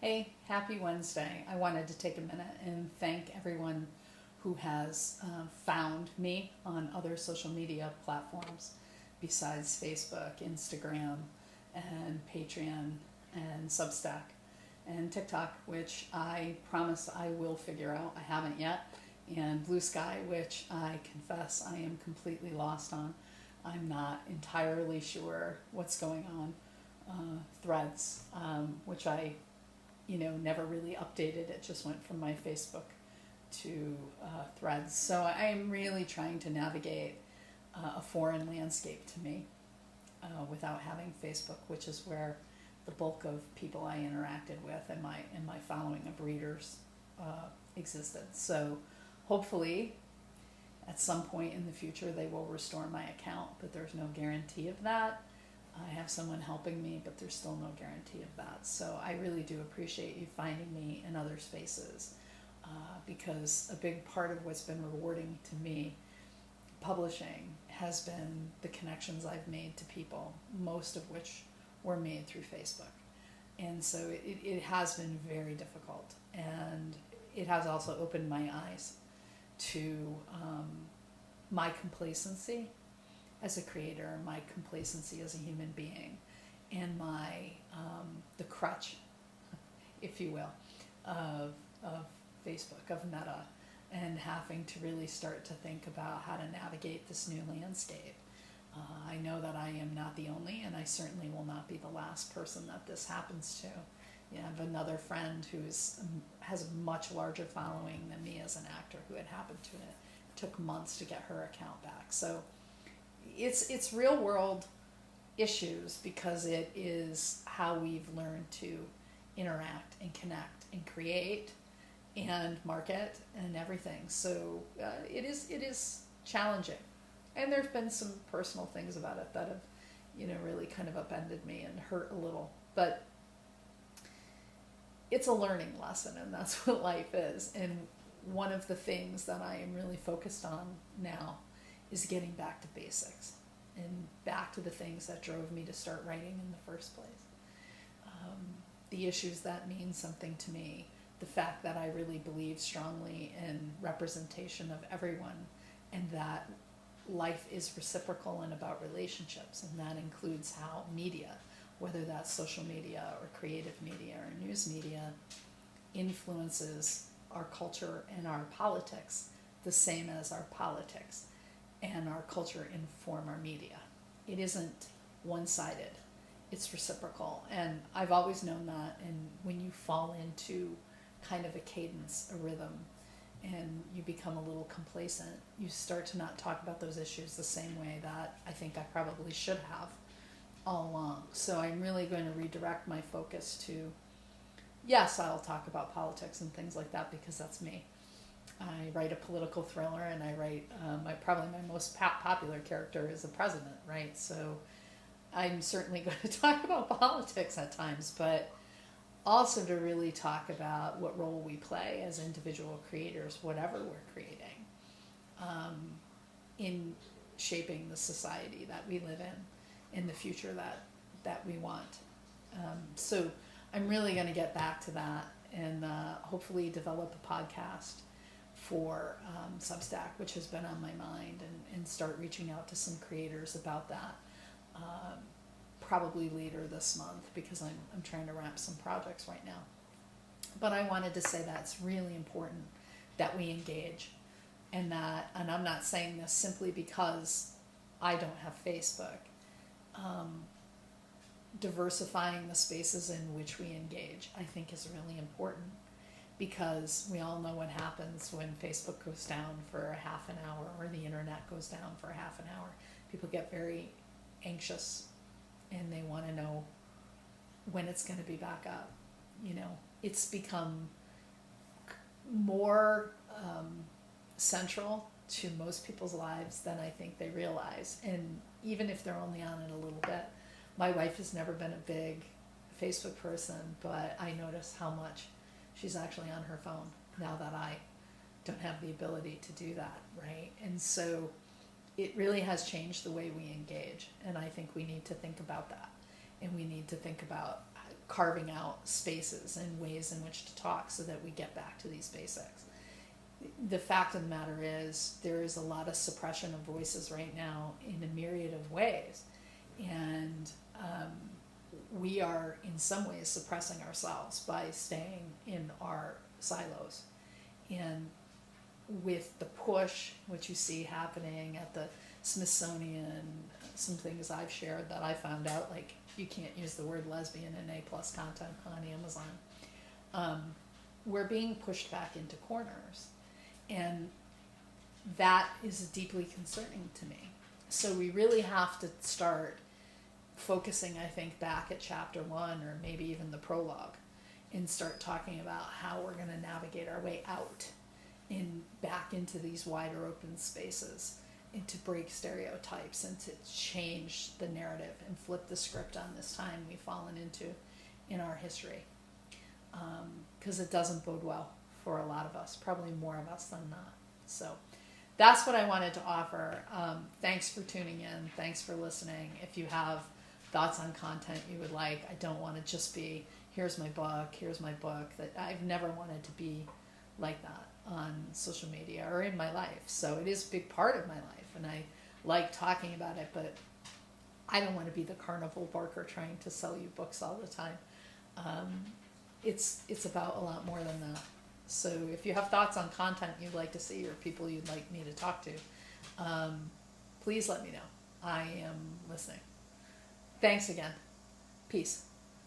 Hey, happy Wednesday. I wanted to take a minute and thank everyone who has found me on other social media platforms besides Facebook, Instagram, and Patreon, and Substack, and TikTok, which I promise I will figure out. I haven't yet. And Blue Sky, which I confess I am completely lost on. I'm not entirely sure what's going on. Threads, which I never really updated. It just went from my Facebook to Threads. So I'm really trying to navigate a foreign landscape to me without having Facebook, which is where the bulk of people I interacted with and my following of readers existed. So hopefully at some point in the future they will restore my account, but there's no guarantee of that. I have someone helping me, but there's still no guarantee of that. So I really do appreciate you finding me in other spaces because a big part of what's been rewarding to me publishing has been the connections I've made to people, most of which were made through Facebook. And so it has been very difficult. And it has also opened my eyes to my complacency as a creator, my complacency as a human being, and my the crutch, if you will, of Facebook, of Meta, and having to really start to think about how to navigate this new landscape. I know that I am not the only, and I certainly will not be the last person that this happens to. I have another friend who has a much larger following than me as an actor who had happened to it. It took months to get her account back. So it's real world issues because it is how we've learned to interact and connect and create and market and everything. So it is challenging, and there's been some personal things about it that have really kind of upended me and hurt a little, but it's a learning lesson, and that's what life is. And one of the things that I am really focused on now is getting back to basics and back to the things that drove me to start writing in the first place. The issues that mean something to me, the fact that I really believe strongly in representation of everyone, and that life is reciprocal and about relationships, and that includes how media, whether that's social media or creative media or news media, influences our culture and our politics the same as our politics and our culture inform our media. It isn't one-sided, it's reciprocal. And I've always known that, and when you fall into kind of a cadence, a rhythm, and you become a little complacent, you start to not talk about those issues the same way that I think I probably should have all along. So I'm really going to redirect my focus to, yes, I'll talk about politics and things like that because that's me. I write a political thriller, and I write probably my most popular character is the president, right? So I'm certainly going to talk about politics at times, but also to really talk about what role we play as individual creators, whatever we're creating, in shaping the society that we live in the future that we want. So I'm really going to get back to that and hopefully develop a podcast for Substack, which has been on my mind, and start reaching out to some creators about that probably later this month, because I'm trying to wrap some projects right now. But I wanted to say that it's really important that we engage, and I'm not saying this simply because I don't have Facebook. Diversifying the spaces in which we engage, I think, is really important, because we all know what happens when Facebook goes down for a half an hour or the internet goes down for a half an hour. People get very anxious and they want to know when it's going to be back up. It's become more central to most people's lives than I think they realize. And even if they're only on it a little bit, my wife has never been a big Facebook person, but I notice how much she's actually on her phone now that I don't have the ability to do that, right? And so it really has changed the way we engage, and I think we need to think about that, and we need to think about carving out spaces and ways in which to talk so that we get back to these basics. The fact of the matter is there is a lot of suppression of voices right now in a myriad of ways, and we are in some ways suppressing ourselves by staying in our silos. And with the push, which you see happening at the Smithsonian, some things I've shared that I found out, like you can't use the word lesbian in A+ content on Amazon. We're being pushed back into corners, and that is deeply concerning to me. So we really have to start focusing, I think, back at chapter 1 or maybe even the prologue, and start talking about how we're going to navigate our way out and back into these wider open spaces, and to break stereotypes and to change the narrative and flip the script on this time we've fallen into in our history, because it doesn't bode well for a lot of us, probably more of us than not. So that's what I wanted to offer. Thanks for tuning in. Thanks for listening. If you have thoughts on content you would like, I don't want to just be, here's my book. That I've never wanted to be like that on social media or in my life. So it is a big part of my life, and I like talking about it, but I don't want to be the carnival barker trying to sell you books all the time. It's about a lot more than that. So if you have thoughts on content you'd like to see or people you'd like me to talk to, please let me know. I am listening. Thanks again. Peace.